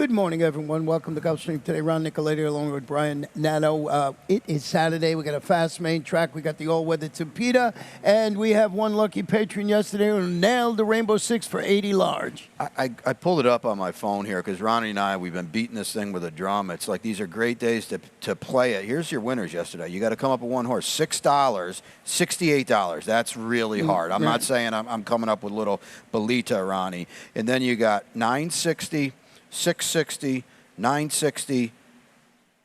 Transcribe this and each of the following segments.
Good morning, everyone. Welcome to Gulfstream today. Ron Nicoletti along with Brian Nano. It is Saturday. We got a fast main track. We got the all-weather Tapeta, and we have one lucky patron yesterday who nailed the Rainbow Six for 80 large. I pulled it up on my phone here because Ronnie and I, we've been beating this thing with a drum. It's like these are great days to play it. Here's your winners yesterday. You got to come up with one horse. $6, $68. That's really hard. I'm not saying I'm coming up with little Belita, Ronnie. And then you got $960. 660, 960,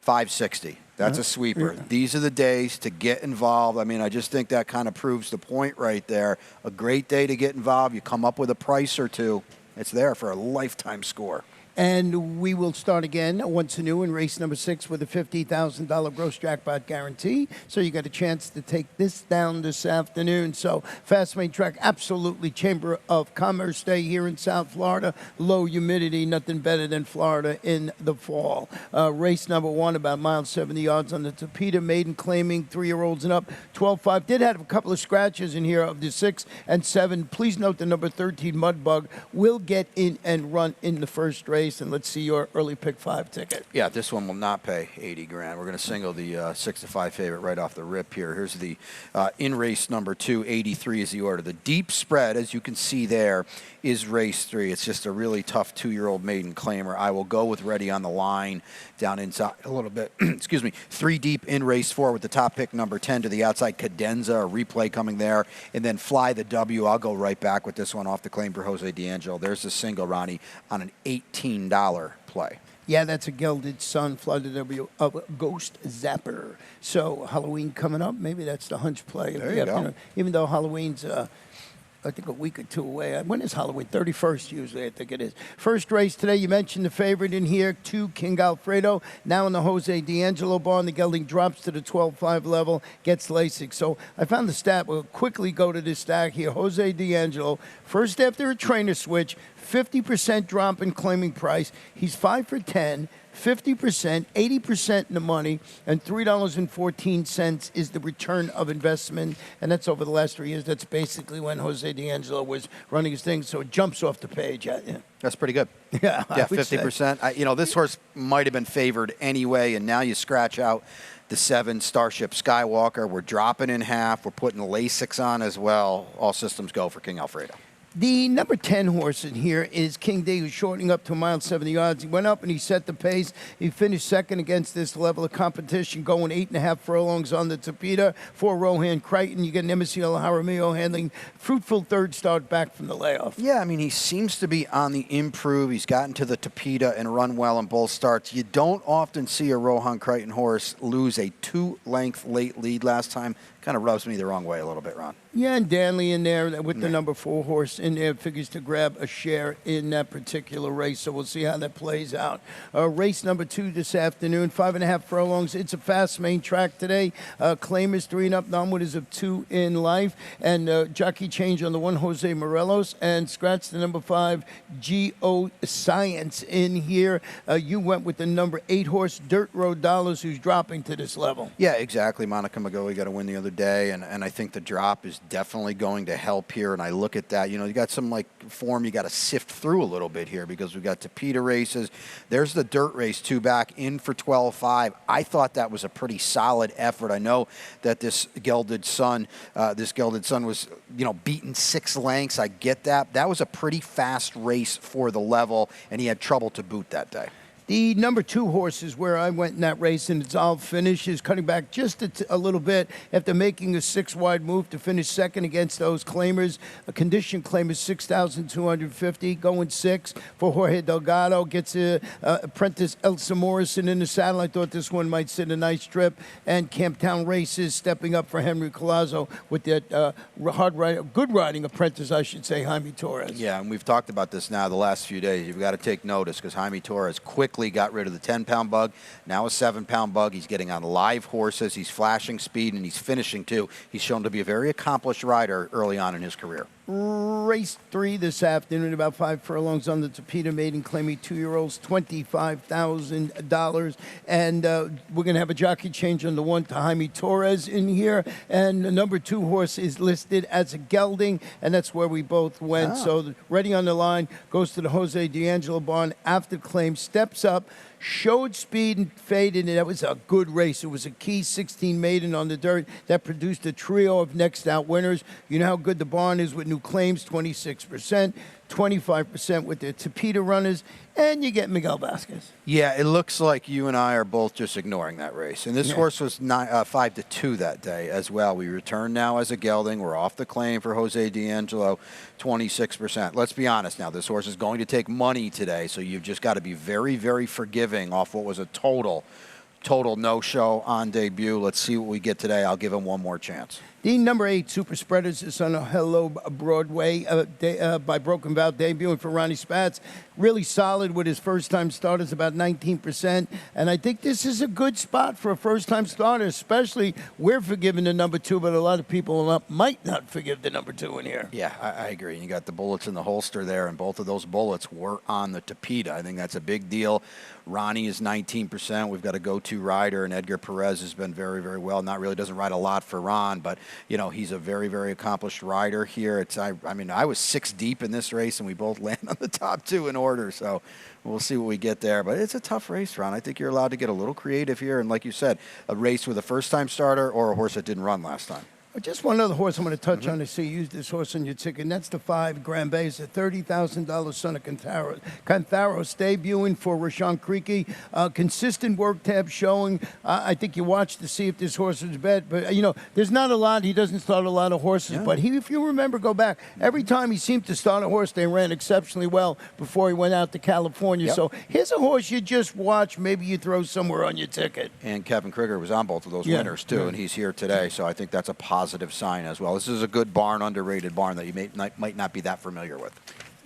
560. That's a sweeper. These are the days to get involved. I mean, I just think that kind of proves the point right there. A great day to get involved. You come up with a price or two. It's there for a lifetime score. And we will start again once anew in race number 6 with a $50,000 gross jackpot guarantee. So you got a chance to take this down this afternoon. So fast main track, absolutely Chamber of Commerce Day here in South Florida. Low humidity, nothing better than Florida in the fall. Race number 1, about mile 70 yards on the Tapeta, maiden claiming 3-year-olds and up. 12-5. Did have a couple of scratches in here of the 6 and 7. Please note the number 13 Mudbug will get in and run in the first race. And let's see your early pick 5 ticket. Yeah, this one will not pay 80 grand. We're going to single the 6-5 favorite right off the rip here. Here's the in race number 2, 83 is the order. The deep spread, as you can see there, is race 3. It's just a really tough 2-year-old maiden claimer. I will go with Ready on the Line down inside a little bit. Excuse me. 3 deep in race 4 with the top pick number 10 to the outside. Cadenza, a replay coming there. And then Fly the W. I'll go right back with this one off the claim for Jose D'Angelo. There's the single, Ronnie, on an $18 play. Yeah, that's a gelded son, Fly the W of Ghost Zapper. So Halloween coming up, maybe that's the hunch play. There you go. Even though Halloween's I think a week or two away. When is Halloween? 31st usually, I think it is. First race today, you mentioned the favorite in here, 2, King Alfredo. Now in the Jose D'Angelo barn, the gelding drops to the 12-5 level, gets LASIK. So I found the stat. We'll quickly go to this stack here. Jose D'Angelo, first after a trainer switch, 50% drop in claiming price. He's 5 for 10. 50%, 80% in the money, and $3.14 is the return of investment, and that's over the last 3 years. That's basically when Jose D'Angelo was running his thing, so it jumps off the page at you. That's pretty good. Yeah, 50%. You know, this horse might have been favored anyway, and now you scratch out the 7 Starship Skywalker. We're dropping in half. We're putting LASIKs on as well. All systems go for King Alfredo. The number 10 horse in here is King D, who's shortening up to a mile 70 yards. He went up and he set the pace. He finished second against this level of competition, going 8.5 furlongs on the Tapeta. For Rohan Crichton, you get an Emisiel Jaramillo handling fruitful third start back from the layoff. Yeah, I mean, he seems to be on the improve. He's gotten to the Tapeta and run well in both starts. You don't often see a Rohan Crichton horse lose a 2-length late lead last time. Kind of rubs me the wrong way a little bit, Ron. Yeah, and Danley in there with the number 4 horse in there figures to grab a share in that particular race. So we'll see how that plays out. Race number 2 this afternoon, 5.5 furlongs. It's a fast main track today. Claimers 3 and up, non-winners of 2 in life. And jockey change on the 1, Jose Morelos. And scratch the number 5, G.O. Science in here. You went with the number 8 horse, Dirt Road Dollars, who's dropping to this level. Yeah, exactly. Monica McGoey got a win the other day, and I think the drop is definitely going to help here. And I look at that, you know, you got some like form you got to sift through a little bit here because we've got Tapeta races. There's the dirt race 2 back in for 12.5. I thought that was a pretty solid effort. I know that this gelded son was, you know, beaten 6 lengths. I get that. That was a pretty fast race for the level, and he had trouble to boot that day. The number 2 horse is where I went in that race, and it's all finishes, cutting back just a little bit after making a 6-wide move to finish second against those claimers. A condition claim is 6,250, going 6 for Jorge Delgado. Gets apprentice Elsa Morrison in the saddle. I thought this one might sit a nice trip. And Camptown Races stepping up for Henry Colazzo with that good riding apprentice, I should say, Jaime Torres. Yeah, and we've talked about this now the last few days. You've got to take notice because Jaime Torres quickly quickly got rid of the 10-pound bug. Now a 7-pound bug. He's getting on live horses. He's flashing speed, and he's finishing, too. He's shown to be a very accomplished rider early on in his career. Race 3 this afternoon, about 5 furlongs on the Tapeta maiden claiming 2-year-olds, $25,000. And we're going to have a jockey change on the 1 to Jaime Torres in here. And the number 2 horse is listed as a gelding, and that's where we both went. So ready on the line, goes to the Jose D'Angelo barn after claim, steps up, showed speed and faded, and that was a good race. It was a key 16 maiden on the dirt that produced a trio of next out winners. You know how good the barn is with new claims, 26%, 25% with the Tapeta runners, and you get Miguel Vasquez. Yeah, it looks like you and I are both just ignoring that race. And this horse was 5-2 that day as well. We return now as a gelding. We're off the claim for Jose D'Angelo, 26%. Let's be honest now. This horse is going to take money today, so you've just got to be very, very forgiving off what was a total no-show on debut. Let's see what we get today. I'll give him one more chance. The number 8 Super Spreaders is on a Hello Broadway by Broken Bow, debuting for Ronnie Spatz. Really solid with his first-time starters, about 19%. And I think this is a good spot for a first-time starter, especially we're forgiving the number 2, but a lot of people might not forgive the number 2 in here. Yeah, I agree. You got the bullets in the holster there, and both of those bullets were on the Tapeta. I think that's a big deal. Ronnie is 19%. We've got a go-to rider, and Edgar Perez has been very, very well. Not really doesn't ride a lot for Ron, but he's a very, very accomplished rider here. I was 6 deep in this race, and we both land on the top 2 in order. So we'll see what we get there. But it's a tough race, Ron. I think you're allowed to get a little creative here. And like you said, a race with a first-time starter or a horse that didn't run last time. Just one other horse I'm going to touch on to see you use this horse on your ticket, and that's the 5 Grand Bay. It's a $30,000 son of Cantharos, debuting for Rashawn Creaky. Consistent work tab showing. I think you watch to see if this horse is bet, but there's not a lot. He doesn't start a lot of horses, but if you remember, go back, every time he seemed to start a horse, they ran exceptionally well before he went out to California. So here's a horse you just watch. Maybe you throw somewhere on your ticket. And Kevin Krieger was on both of those winners too, and he's here today. So I think that's a positive sign as well. This is a good barn, underrated barn that you might not be that familiar with.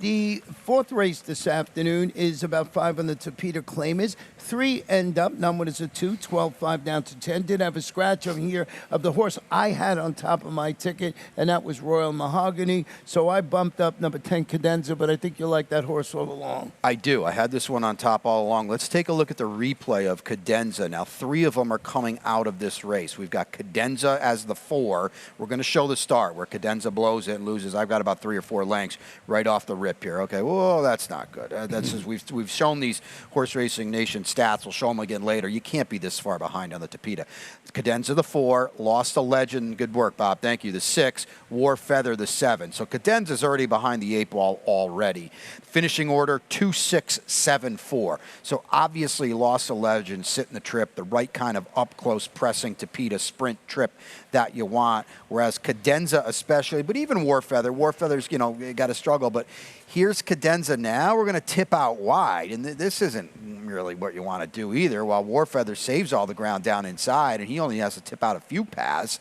The 4th race this afternoon is about 5 on the Tapeta claimers. 3 end up. Number is a 2, 12-5 down to 10. Did have a scratch over here of the horse I had on top of my ticket, and that was Royal Mahogany. So I bumped up number 10, Cadenza, but I think you'll like that horse all along. I do. I had this one on top all along. Let's take a look at the replay of Cadenza. Now, 3 of them are coming out of this race. We've got Cadenza as the 4. We're going to show the start where Cadenza blows it and loses. I've got about 3 or 4 lengths right off the rip here. Okay, well, that's not good. That's just, we've shown these Horse Racing Nation stats. We'll show them again later. You can't be this far behind on the Tapeta. Cadenza the 4, Lost a Legend. Good work, Bob. Thank you. The 6, War Feather the 7. So Cadenza's already behind the 8 ball already. Finishing order 2, 6, 7, 4. So obviously Lost a Legend sitting the trip, the right kind of up close pressing Tapeta sprint trip that you want. Whereas Cadenza especially, but even War Feather's got to struggle, but here's Cadenza now. We're going to tip out wide, and this isn't really what you want to do either, while Warfeather saves all the ground down inside, and he only has to tip out a few paths.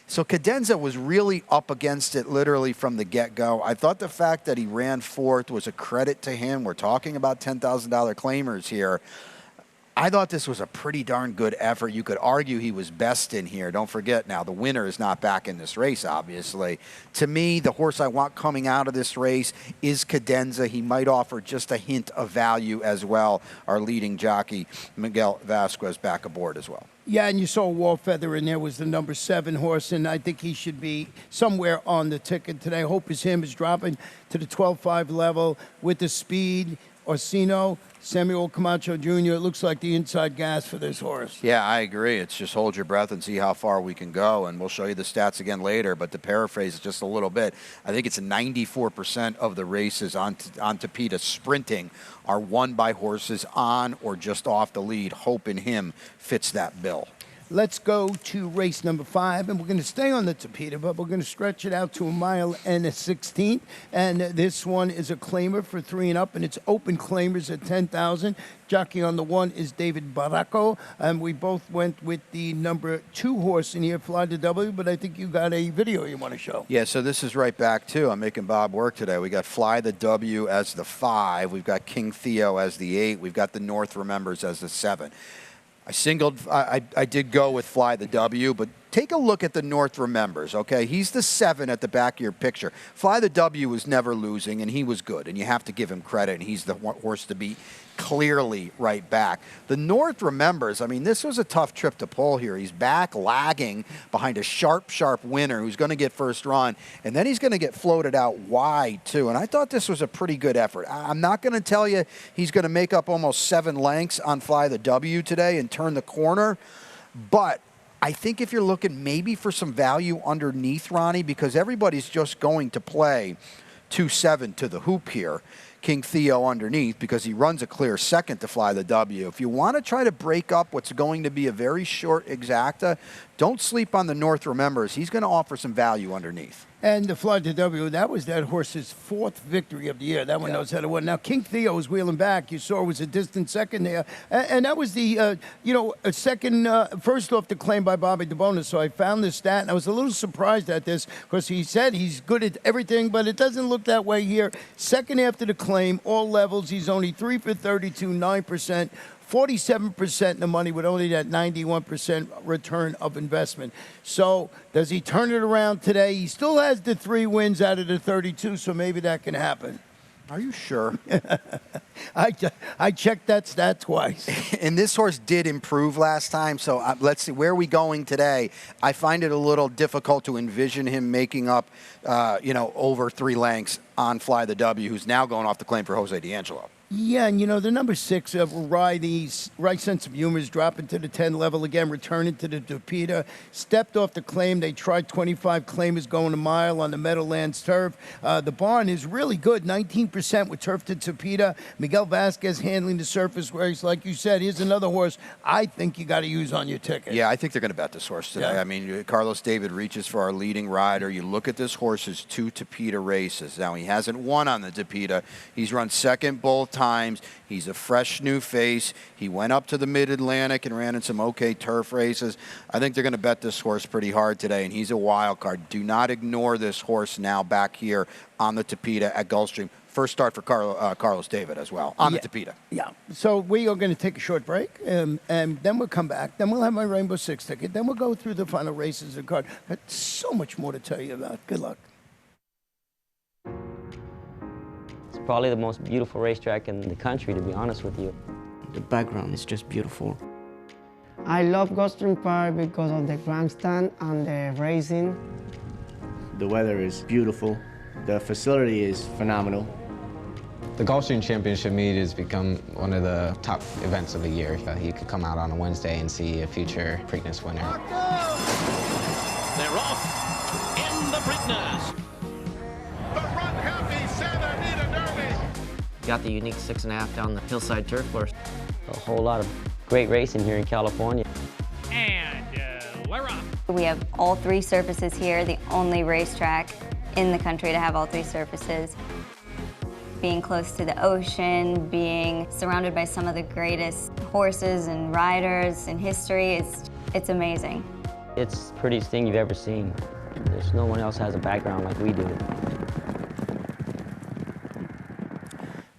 So Cadenza was really up against it literally from the get-go. I thought the fact that he ran 4th was a credit to him. We're talking about $10,000 claimers here. I thought this was a pretty darn good effort. You could argue he was best in here. Don't forget now, the winner is not back in this race, obviously. To me, the horse I want coming out of this race is Cadenza. He might offer just a hint of value as well. Our leading jockey, Miguel Vasquez, back aboard as well. Yeah, and you saw War Feather in there was the number 7 horse, and I think he should be somewhere on the ticket today. Hope is him is dropping to the 12-5 level with the speed. Orsino, Samuel Camacho Jr., it looks like the inside gas for this horse. Yeah, I agree. It's just hold your breath and see how far we can go, and we'll show you the stats again later, but to paraphrase just a little bit, I think it's 94% of the races on Tapeta sprinting are won by horses on or just off the lead. Hope in him fits that bill. Let's go to race number 5, and we're going to stay on the Tapeta, but we're going to stretch it out to 1 mile and a 16th. And this one is a claimer for 3 and up, and it's open claimers at 10,000. Jockey on the 1 is David Baracco, and we both went with the number 2 horse in here, Fly the W, but I think you got a video you want to show. Yeah, so this is right back, too. I'm making Bob work today. We got Fly the W as the 5. We've got King Theo as the 8. We've got the North Remembers as the 7. I did go with Fly the W, but take a look at the North Remembers, okay? He's the 7 at the back of your picture. Fly the W was never losing, and he was good, and you have to give him credit, and he's the horse to beat clearly right back. The North Remembers, I mean, this was a tough trip to pull here. He's back lagging behind a sharp winner who's going to get first run, and then he's going to get floated out wide, too. And I thought this was a pretty good effort. I'm not going to tell you he's going to make up almost 7 lengths on Fly the W today and turn the corner, but I think if you're looking maybe for some value underneath, Ronnie, because everybody's just going to play 2-7 to the hoop here, King Theo underneath, because he runs a clear second to Fly the W. If you want to try to break up what's going to be a very short exacta, don't sleep on the North Remembers. He's going to offer some value underneath. And the Fly the W, that was that horse's 4th victory of the year. That one knows how to win. Now, King Theo was wheeling back. You saw it was a distant second there. And that was the, a second, first off the claim by Bobby DeBona. So I found this stat, and I was a little surprised at this because he said he's good at everything, but it doesn't look that way here. Second after the claim, all levels, he's only 3 for 32, 9%. 47% in the money with only that 91% return of investment. So does he turn it around today? He still has the 3 wins out of the 32, so maybe that can happen. Are you sure? I checked that stat twice. And this horse did improve last time, so let's see. Where are we going today? I find it a little difficult to envision him making up, over 3 lengths on Fly the W, who's now going off the claim for Jose D'Angelo. Yeah, and the number 6, Riley's right sense of humor is dropping to the 10 level again, returning to the Tapeta. Stepped off the claim. They tried 25 claimers going a mile on the Meadowlands turf. The barn is really good, 19% with turf to Tapeta. Miguel Vasquez handling the surface race. Like you said, here's another horse I think you got to use on your ticket. Yeah, I think they're going to bet this horse today. Yeah. I mean, Carlos David reaches for our leading rider. You look at this horse's 2 Tapeta races. Now, he hasn't won on the Tapeta. He's run second both times. He's a fresh new face. He went up to the Mid-Atlantic and ran in some okay turf races. I think they're going to bet this horse pretty hard today, and he's a wild card. Do not ignore this horse now back here on the Tapeta at Gulfstream. First start for Carlos David as well on the Tapeta. Yeah. So we are going to take a short break, and then we'll come back. Then we'll have my Rainbow Six ticket. Then we'll go through the final races of the card. Got so much more to tell you about. Good luck. It's probably the most beautiful racetrack in the country, to be honest with you. The background is just beautiful. I love Gulfstream Park because of the grandstand and the racing. The weather is beautiful. The facility is phenomenal. The Gulfstream Championship meet has become one of the top events of the year. You could come out on a Wednesday and see a future Preakness winner. They're off in the Preakness. The Run Happy Santa Anita Derby. Got the unique 6.5 down the hillside turf course. A whole lot of great racing here in California. And we're off. We have all 3 surfaces here, the only racetrack in the country to have all 3 surfaces. Being close to the ocean, being surrounded by some of the greatest horses and riders in history, it's amazing. It's the prettiest thing you've ever seen. There's no one else has a background like we do.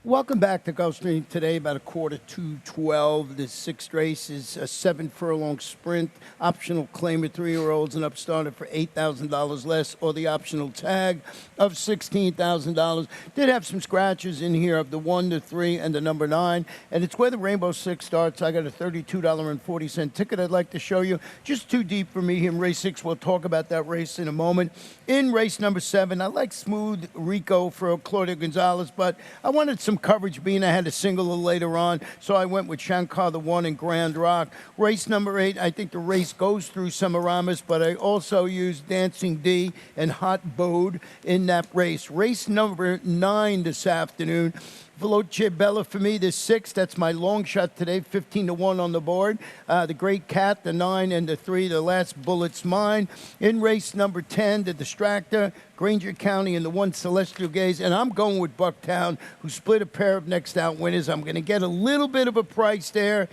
Welcome back to Gulfstream today, about 11:45. The 6th race is a 7-furlong sprint. Optional claimer 3-year-olds and up started for $8,000 less, or the optional tag of $16,000. Did have some scratches in here of the 1, the 3, and the number 9. And it's where the Rainbow Six starts. I got a $32.40 ticket I'd like to show you. Just too deep for me here in race 6. We'll talk about that race in a moment. In race number 7, I like Smooth Rico for Claudio Gonzalez, but I wanted some coverage being I had a single a little later on, so I went with Shankar the 1 and Grand Rock. Race number 8, I think the race goes through Semiramis, but I also used Dancing D and Hot Bode in that race. Race number 9 this afternoon, Veloce Bella for me, the 6. That's my long shot today, 15-1 on the board. The Great Cat, the 9 and the 3. The last bullet's mine. In race number 10, the Distractor, Granger County, and the 1 Celestial Gaze. And I'm going with Bucktown, who split a pair of next out winners. I'm going to get a little bit of a price there.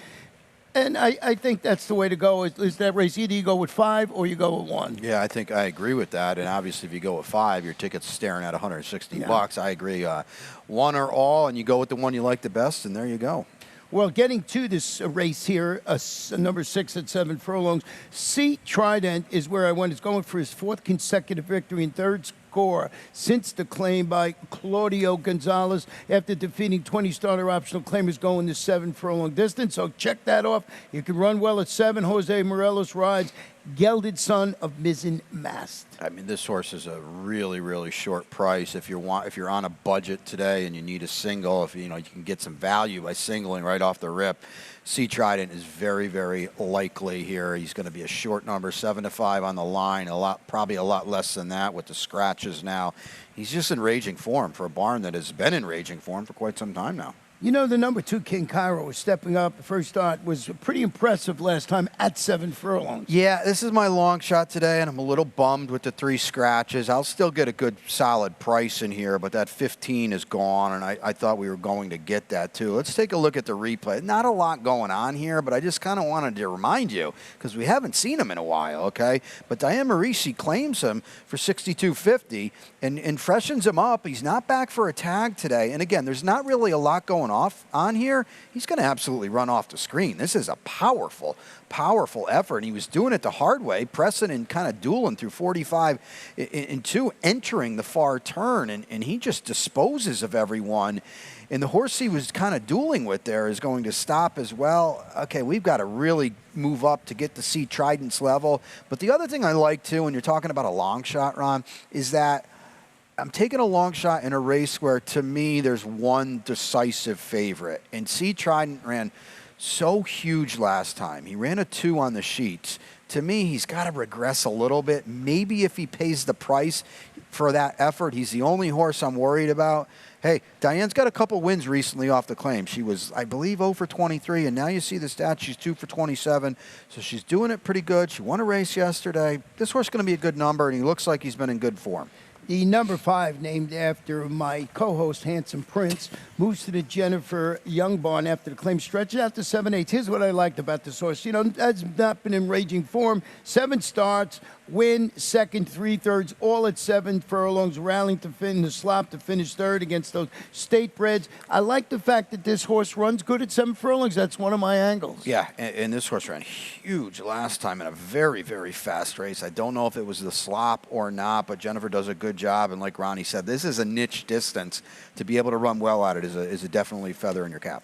And I think that's the way to go. Is that race? Either you go with 5 or you go with 1. Yeah, I think I agree with that. And obviously, if you go with 5, your ticket's staring at $160. I agree. 1 or all, and you go with the one you like the best, and there you go. Well, getting to this race here, number 6 at 7 furlongs, C. Trident is where I went. It's going for his 4th consecutive victory and 3rd score since the claim by Claudio Gonzalez after defeating 20 starter optional claimers going the 7 furlong distance. So check that off. You can run well at 7. Jose Morelos rides. Gelded Son of Mizzen Mast. I mean, this horse is a really, really short price. If you're on a budget today and you need a single, if you can get some value by singling right off the rip, C. Trident is very, very likely here. He's going to be a short number, 7-5 on the line. Probably a lot less than that with the scratches now. He's just in raging form for a barn that has been in raging form for quite some time now. You know, the number 2, King Cairo, is stepping up. The first start was pretty impressive last time at 7 furlongs. Yeah, this is my long shot today, and I'm a little bummed with the 3 scratches. I'll still get a good, solid price in here, but that 15 is gone, and I thought we were going to get that, too. Let's take a look at the replay. Not a lot going on here, but I just kind of wanted to remind you, because we haven't seen him in a while, okay? But Diane Marisi claims him for $62.50 and freshens him up. He's not back for a tag today. And, again, there's not really a lot going on here. He's going to absolutely run off the screen. This is a powerful, powerful effort. And he was doing it the hard way, pressing and kind of dueling through 45 and 2, entering the far turn. And he just disposes of everyone. And the horse he was kind of dueling with there is going to stop as well. Okay, we've got to really move up to get to see Trident's level. But the other thing I like, too, when you're talking about a long shot, Ron, is that I'm taking a long shot in a race where, to me, there's one decisive favorite. And C. Trident ran so huge last time. He ran a 2 on the sheets. To me, he's got to regress a little bit. Maybe if he pays the price for that effort, he's the only horse I'm worried about. Hey, Diane's got a couple wins recently off the claim. She was, I believe, 0 for 23, and now you see the stat, she's 2 for 27. So she's doing it pretty good. She won a race yesterday. This horse is going to be a good number, and he looks like he's been in good form. The number 5, named after my co-host, Handsome Prince, moves to the Jennifer Young barn after the claim stretches out to 7/8. Here's what I liked about this horse. You know, has not been in raging form. 7 starts, win, second, 3/3, all at 7 furlongs, rallying to fin the slop to finish 3rd against those state breds. I like the fact that this horse runs good at 7 furlongs. That's one of my angles. Yeah, and this horse ran huge last time in a very, very fast race. I don't know if it was the slop or not, but Jennifer does a good job. And like Ronnie said, this is a niche distance. To be able to run well at it is a definitely feather in your cap.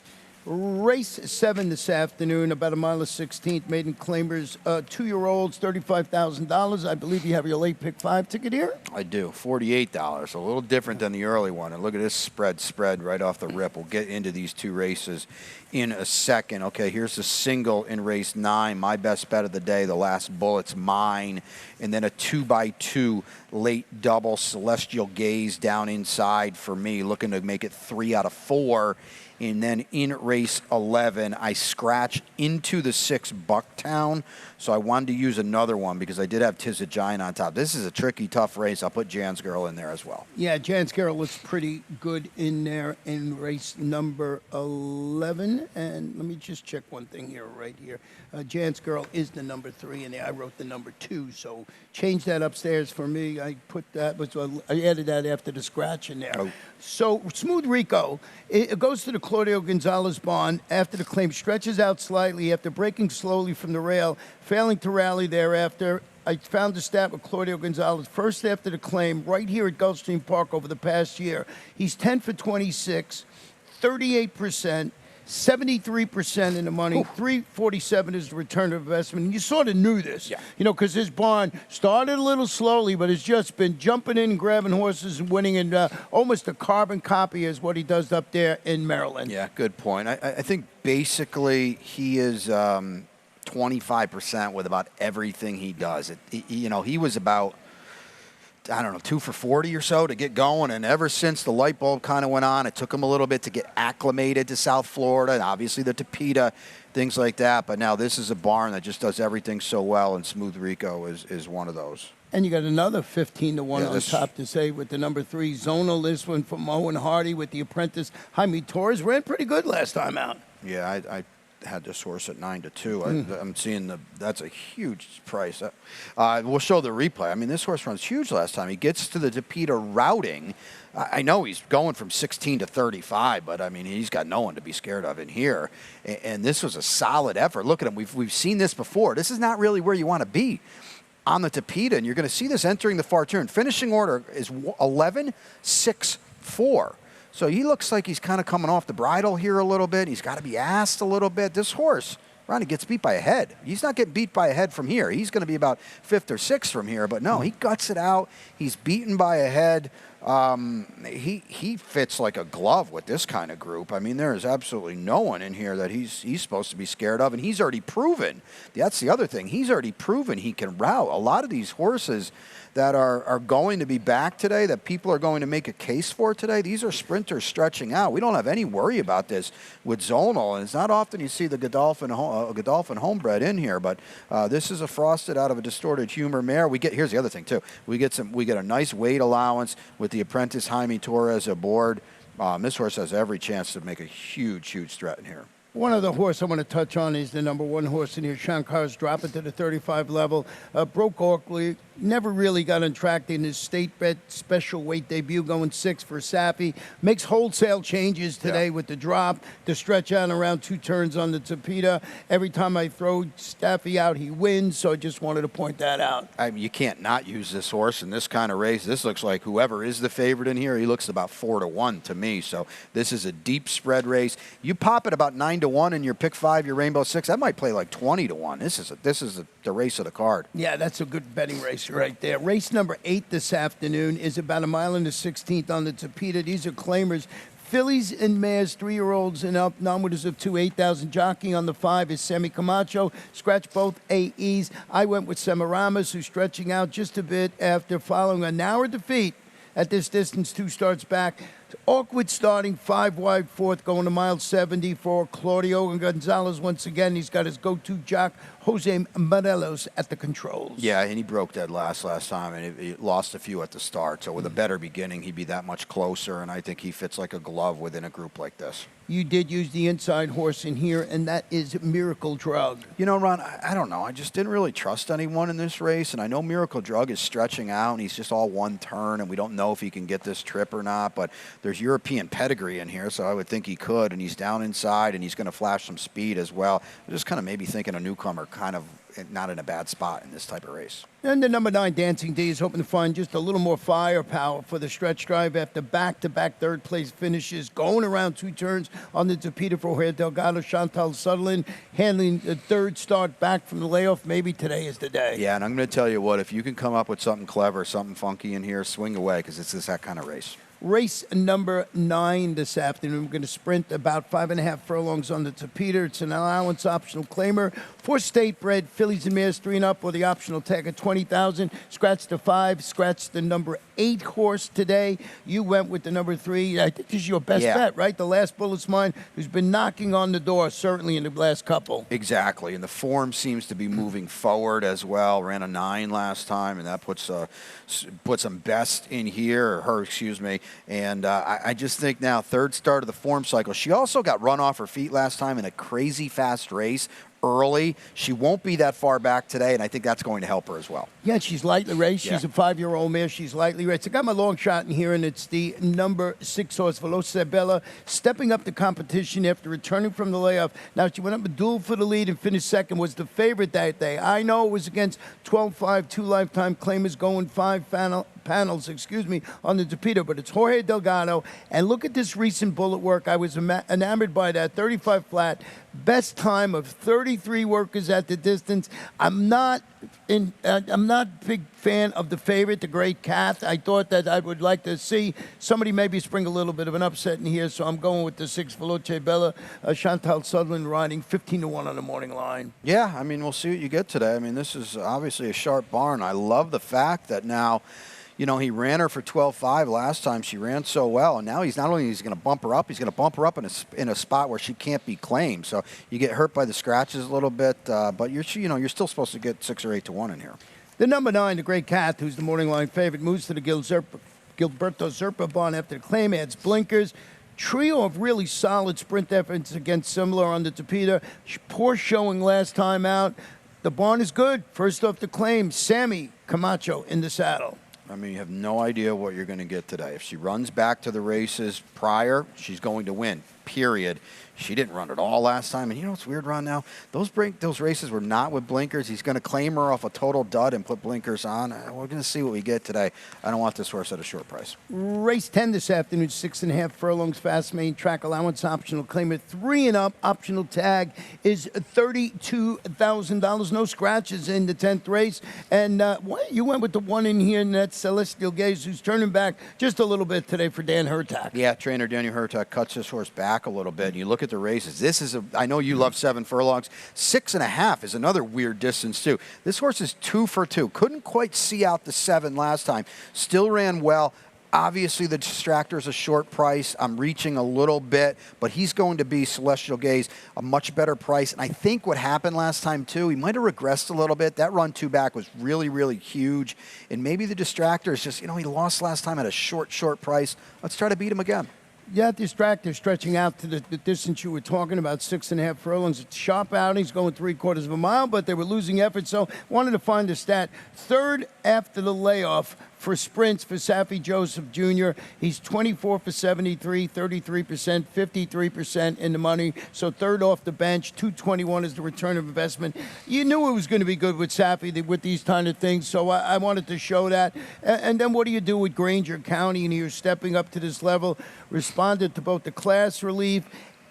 Race 7 this afternoon, about a mile of 16th, maiden claimers, 2-year-olds, $35,000. I believe you have your late pick 5 ticket here. I do, $48, a little different than the early one. And look at this spread right off the rip. We'll get into these 2 races in a second. Okay, here's the single in race 9. My best bet of the day, the last bullet's mine. And then a 2x2 late double, Celestial Gaze down inside for me, looking to make it 3 out of 4. And then in race 11, I scratched into the 6 Bucktown. So I wanted to use another one because I did have Tiz a Giant on top. This is a tricky, tough race. I'll put Jan's Girl in there as well. Yeah, Jan's Girl looks pretty good in there in race number 11. And let me just check one thing here, right here. Jan's Girl is the number 3 in there. I wrote the number 2, so change that upstairs for me. I put that, I added that after the scratch in there. Oh. So Smooth Rico, it goes to the Claudio Gonzalez barn after the claim, stretches out slightly after breaking slowly from the rail, failing to rally thereafter. I found the stat with Claudio Gonzalez first after the claim right here at Gulfstream Park over the past year. He's 10 for 26, 38%. 73% in the money, 347 is the return of investment. And you sort of knew this, you know, because his barn started a little slowly, but it's just been jumping in and grabbing horses and winning, and almost a carbon copy is what he does up there in Maryland. Yeah, good point. I think basically he is 25% with about everything he does. You know, he was about I don't know, 2 for 40 or so to get going. And ever since the light bulb kind of went on, it took him a little bit to get acclimated to South Florida and obviously the Tapeta, things like that. But now this is a barn that just does everything so well, and Smooth Rico is one of those. And you got another 15 to 1 Yeah, on this- top to say with the number 3 Zonal. This one from Owen Hardy with the apprentice Jaime Torres. Ran pretty good last time out. Yeah, I had this horse at 9 to 2. I'm seeing that's a huge price. We'll show the replay. I mean, this horse runs huge last time. He gets to the Tapeta routing. I know he's going from 16 to 35, but I mean, he's got no one to be scared of in here. And this was a solid effort. Look at him. We've seen this before. This is not really where you want to be on the Tapeta, and you're going to see this entering the far turn. Finishing order is 11-6-4. So he looks like he's kind of coming off the bridle here a little bit. He's got to be asked a little bit. This horse, Ronnie, gets beat by a head. He's not getting beat by a head from here. He's going to be about 5th or 6th from here. But no, he guts it out. He's beaten by a head. He fits like a glove with this kind of group. I mean, there is absolutely no one in here that he's supposed to be scared of. And he's already proven. That's the other thing. He's already proven he can route. A lot of these horses that are going to be back today, that people are going to make a case for today, these are sprinters stretching out. We don't have any worry about this with Zonal, and it's not often you see the Godolphin homebred in here, but this is a frosted out of a distorted humor mare. Here's the other thing too. We get a nice weight allowance with the apprentice Jaime Torres aboard. This horse has every chance to make a huge threat in here. One other horse I want to touch on is the number 1 horse in here. Shankar's dropping to the 35 level. Broke Oakley. Never really got on track in his state bet special weight debut, going 6 for Sappy. Makes wholesale changes today with the drop, the stretch out around 2 turns on the Tapeta. Every time I throw Staffy out, he wins. So I just wanted to point that out. I mean, you can't not use this horse in this kind of race. This looks like whoever is the favorite in here, he looks about 4 to 1 to me. So this is a deep spread race. You pop it about 9 to 1 in your pick 5, your Rainbow 6. That might play like 20 to 1. This is the race of the card. Yeah, that's a good betting race right there. Race number 8 this afternoon is about a mile and a 16th on the Tapeta. These are claimers. Fillies and mares, 3-year-olds and up, non-winners of 2, 8,000. Jockey on the 5 is Semi Camacho. Scratch both AEs. I went with Semiramis, who's stretching out just a bit after following a narrow defeat at this distance, 2 starts back. Awkward starting, 5 wide, 4th, going to mile 70 for Claudio and Gonzalez once again. He's got his go-to jock, Jose Morelos, at the controls. Yeah, and he broke dead last time, and he lost a few at the start. So with a better beginning, he'd be that much closer, and I think he fits like a glove within a group like this. You did use the inside horse in here, and that is Miracle Drug. You know, Ron, I don't know. I just didn't really trust anyone in this race, and I know Miracle Drug is stretching out, and he's just all 1 turn, and we don't know if he can get this trip or not, but there's European pedigree in here, so I would think he could, and he's down inside, and he's going to flash some speed as well. Just kind of maybe thinking a newcomer kind of not in a bad spot in this type of race. And the number 9, Dancing D, is hoping to find just a little more firepower for the stretch drive after back-to-back third-place finishes, going around 2 turns on the Tapeta for Jorge Delgado. Chantal Sutherland handling the 3rd start back from the layoff. Maybe today is the day. Yeah, and I'm going to tell you what, if you can come up with something clever, something funky in here, swing away, because it's just that kind of race. Race number 9 this afternoon. We're going to sprint about 5.5 furlongs on the Tapeta. It's an allowance optional claimer for state bred fillies and mares 3 and up, or the optional tag of 20,000. Scratch the 5, scratch the number 8 horse today. You went with the number 3. I think this is your best bet, right? The Last Bullet's Mine, who's been knocking on the door, certainly in the last couple. Exactly, and the form seems to be moving forward as well. Ran a 9 last time, and that puts some best in here, or her, excuse me. And I just think now, 3rd start of the form cycle. She also got run off her feet last time in a crazy fast race early. She won't be that far back today, and I think that's going to help her as well. Yeah, she's lightly raced. She's a 5-year-old mare. She's lightly raced. I got my long shot in here, and it's the number 6 horse, Veloce Bella, stepping up the competition after returning from the layoff. Now, she went up a duel for the lead and finished 2nd, was the favorite that day. I know it was against 12-5, 2 lifetime claimers going 5 panels, on the Tapeta, but it's Jorge Delgado. And look at this recent bullet work. I was enamored by that 35 flat, best time of 33 workers at the distance. I'm not a big fan of the favorite, the Great Cath. I thought that I would like to see somebody maybe spring a little bit of an upset in here, so I'm going with the 6 Veloce Bella. Chantal Sutherland riding 15 to 1 on the morning line. Yeah, I mean, we'll see what you get today. I mean, this is obviously a sharp barn. I love the fact that now You know, he ran her for 12.5 last time. She ran so well, and now he's not only going to bump her up, he's going to bump her up in a spot where she can't be claimed. So you get hurt by the scratches a little bit, but you're still supposed to get 6 or 8 to 1 in here. The number 9, the Great Cat, who's the morning line favorite, moves to the Gilberto Zerpa barn after the claim, adds blinkers. Trio of really solid sprint efforts against similar on the Tapeta. Poor showing last time out. The barn is good. First off the claim, Sammy Camacho in the saddle. I mean, you have no idea what you're going to get today. If she runs back to the races prior, she's going to win, period. She didn't run at all last time. And you know what's weird, Ron, now? Those races were not with blinkers. He's going to claim her off a total dud and put blinkers on. We're going to see what we get today. I don't want this horse at a short price. Race 10 this afternoon, 6.5 furlongs, fast main track allowance, optional claimer, 3 and up, optional tag is $32,000. No scratches in the 10th race. And you went with the 1 in here, and that's Celestial Gaze, who's turning back just a little bit today for Dan Hertak. Yeah, trainer Daniel Hertak cuts this horse back a little bit. And you look at the races. This is I know you love 7 furlongs. 6.5 is another weird distance too. This horse is 2 for 2. Couldn't quite see out the 7 last time. Still ran well. Obviously, the distractor is a short price. I'm reaching a little bit, but he's going to be Celestial Gaze, a much better price. And I think what happened last time too, he might have regressed a little bit. That run 2 back was really, really huge. And maybe the distractor is just, he lost last time at a short price. Let's try to beat him again. Yeah, distractor stretching out to the distance you were talking about, 6.5 furlongs. It's sharp outings going 3/4 of a mile, but they were losing effort, so wanted to find the stat. 3rd after the layoff for sprints for Saffie Joseph Jr. He's 24 for 73, 33%, 53% in the money. So 3rd off the bench, 221 is the return of investment. You knew it was going to be good with Saffie with these kind of things, so I wanted to show that. And then what do you do with Granger County? And you're stepping up to this level. Responded to both the class relief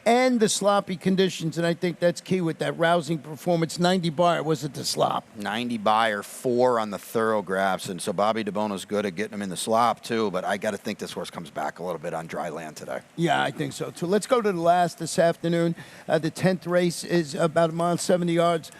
and the sloppy conditions, and I think that's key with that rousing performance. 90 Buyer, was it the slop? 90 Buyer, 4 on the thoroughgraphs, and so Bobby DeBono's good at getting him in the slop too, but I got to think this horse comes back a little bit on dry land today. Yeah, I think so too. Let's go to the last this afternoon. The 10th race is about 1 mile, 70 yards.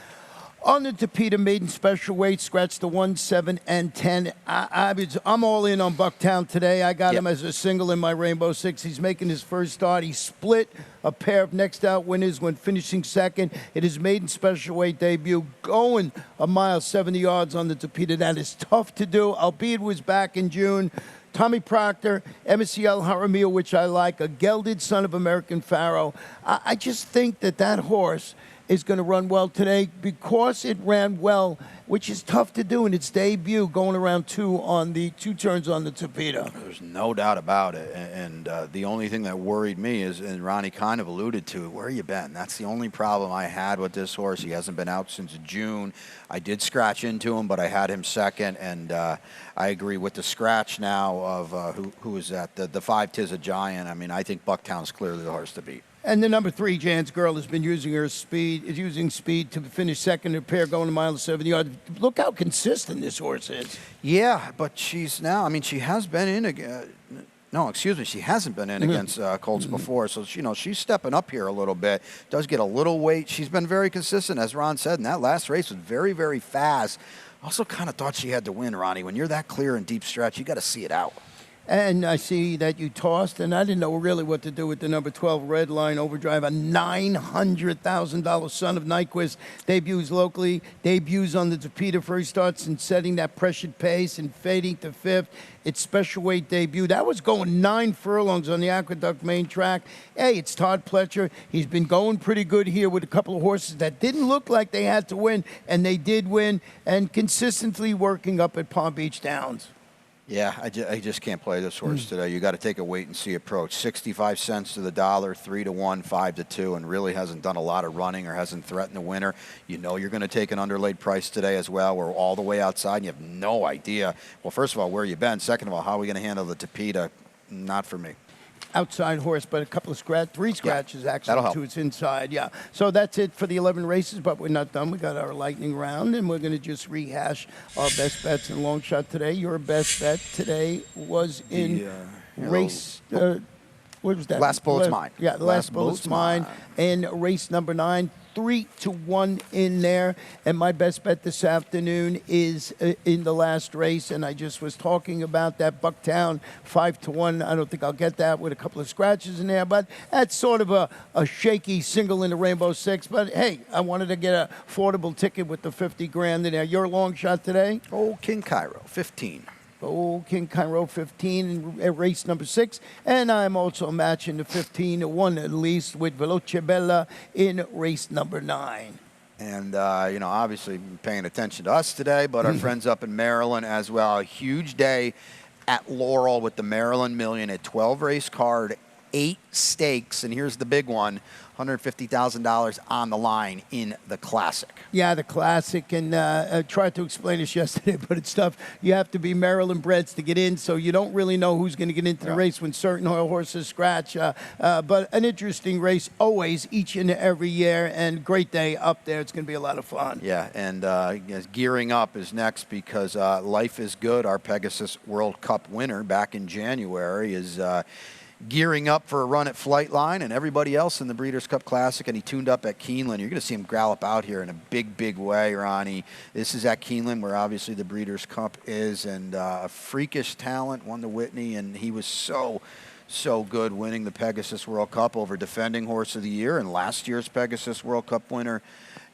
On the Tapeta maiden special weight, scratch the 1, 7, and 10. I'm all in on Bucktown today. I got him as a single in my Rainbow Six. He's making his first start. He split a pair of next out winners when finishing second. It is maiden special weight debut, going 1 mile, 70 yards on the Tapeta. That is tough to do, albeit was back in June. Tommy Proctor, MSCL Jaramillo, which I like, a gelded son of American Pharaoh. I just think that horse is going to run well today because it ran well, which is tough to do in its debut, going around 2 turns on the Tapeta. There's no doubt about it. And the only thing that worried me is, and Ronnie kind of alluded to it, where you been? That's the only problem I had with this horse. He hasn't been out since June. I did scratch into him, but I had him second, and I agree with the scratch now of who is that? The 5 Tis a Giant. I mean, I think Bucktown's clearly the horse to beat. And the number 3, Jan's Girl, has been using speed to finish second in a pair, going 1 mile and 70 yards. Look how consistent this horse is. Yeah, but she has been in again. No, excuse me, she hasn't been in against Colts before, so she's stepping up here a little bit. Does get a little weight. She's been very consistent, as Ron said, and that last race was very, very fast. Also kind of thought she had to win, Ronnie. When you're that clear and deep stretch, you got to see it out. And I see that you tossed, and I didn't know really what to do with the number 12 Red Line Overdrive, a $900,000 son of Nyquist. Debuts locally, debuts on the Tapeta, first starts and setting that pressured pace and fading to 5th. Its special weight debut. That was going 9 furlongs on the Aqueduct main track. Hey, it's Todd Pletcher. He's been going pretty good here with a couple of horses that didn't look like they had to win, and they did win, and consistently working up at Palm Beach Downs. Yeah, I just can't play this horse today. You got to take a wait-and-see approach. 65 cents to the dollar, 3 to 1, 5 to 2, and really hasn't done a lot of running or hasn't threatened a winner. You know you're going to take an underlaid price today as well. We're all the way outside, and you have no idea. Well, first of all, where you been? Second of all, how are we going to handle the Tapeta? Not for me. Outside horse, but a couple of three scratches actually to its inside. Yeah. So that's it for the 11 races, but we're not done. We got our lightning round, and we're going to just rehash our best bets in long shot today. Your best bet today was in race. What was that? Last bullet's mine. Yeah, the last bullet's mine. And race number 9. 3-1 in there. And my best bet this afternoon is in the last race. And I just was talking about that Bucktown 5-1. I don't think I'll get that with a couple of scratches in there, but that's sort of a shaky single in the Rainbow Six. But hey, I wanted to get a affordable ticket with the 50 grand in there. Your long shot today? Old King Cairo, 15. Old King Cairo 15 in race number 6. And I'm also matching the 15-1 at least with Veloce Bella in race number 9. And, you know, obviously paying attention to us today, but our friends up in Maryland as well. A huge day at Laurel with the Maryland Million, a 12-race card, 8 stakes, and here's the big one, $150,000 on the line in the Classic. Yeah, the Classic, and I tried to explain this yesterday, but it's tough. You have to be Maryland breds to get in, so you don't really know who's going to get into the race when certain horses scratch. But an interesting race always, each and every year, and great day up there. It's going to be a lot of fun. Yeah, and gearing up is next because Life is Good, our Pegasus World Cup winner back in January, is gearing up for a run at Flightline and everybody else in the Breeders' Cup Classic, and he tuned up at Keeneland. You're going to see him gallop out here in a big, big way, Ronnie. This is at Keeneland where obviously the Breeders' Cup is, and a freakish talent, won the Whitney, and he was so good winning the Pegasus World Cup over defending Horse of the Year and last year's Pegasus World Cup winner,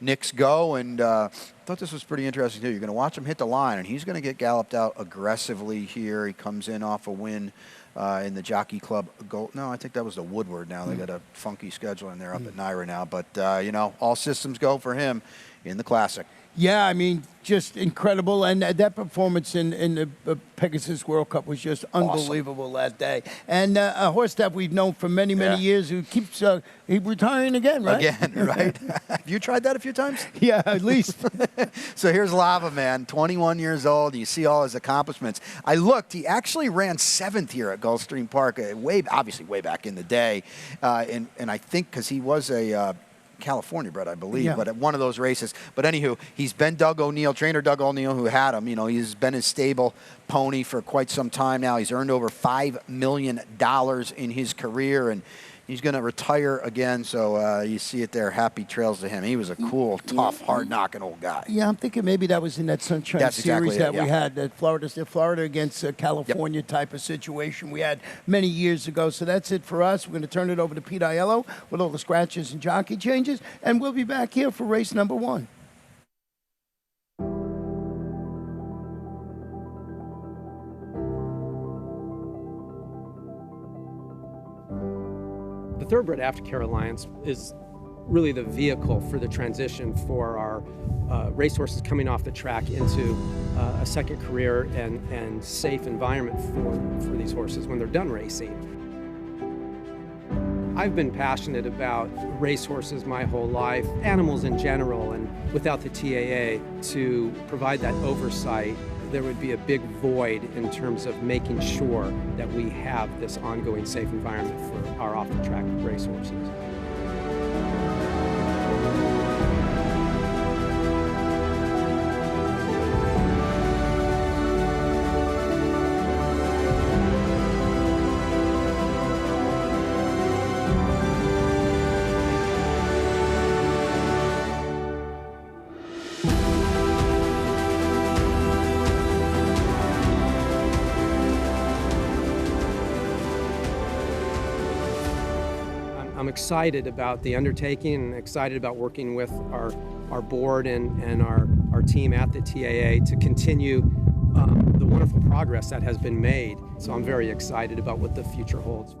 Knicks Go, and I thought this was pretty interesting too. You're going to watch him hit the line, and he's going to get galloped out aggressively here. He comes in off a win in the Jockey Club Gold. No, I think that was the Woodward now. They got a funky schedule in there up at Naira now. But, you know, all systems go for him in the Classic. Yeah, I mean, just incredible. And that performance in the Pegasus World Cup was just unbelievable that day. And a horse that we've known for many, many years who keeps retiring again, right? Again, right? Have you tried that a few times? Yeah, at least. So here's Lava Man, 21 years old. You see all his accomplishments. I looked. He actually ran 7th here at Gulfstream Park, obviously way back in the day. And I think because he was a California bred, I believe, but at one of those races. But anywho, he's been Doug O'Neill, trainer Doug O'Neill, who had him. You know, he's been his stable pony for quite some time now. He's earned over $5 million in his career, and he's going to retire again. So you see it there. Happy trails to him. He was a cool, tough, hard-knocking old guy. Yeah, I'm thinking maybe that was in that Sunshine Series that we had, that Florida against California type of situation we had many years ago. So that's it for us. We're going to turn it over to Pete Aiello with all the scratches and jockey changes, and we'll be back here for race number 1. The Thoroughbred Aftercare Alliance is really the vehicle for the transition for our racehorses coming off the track into a second career and safe environment for these horses when they're done racing. I've been passionate about racehorses my whole life, animals in general, and without the TAA to provide that oversight, there would be a big void in terms of making sure that we have this ongoing safe environment for our off-the-track racehorses. I'm excited about the undertaking and excited about working with our board and our team at the TAA to continue the wonderful progress that has been made. So I'm very excited about what the future holds.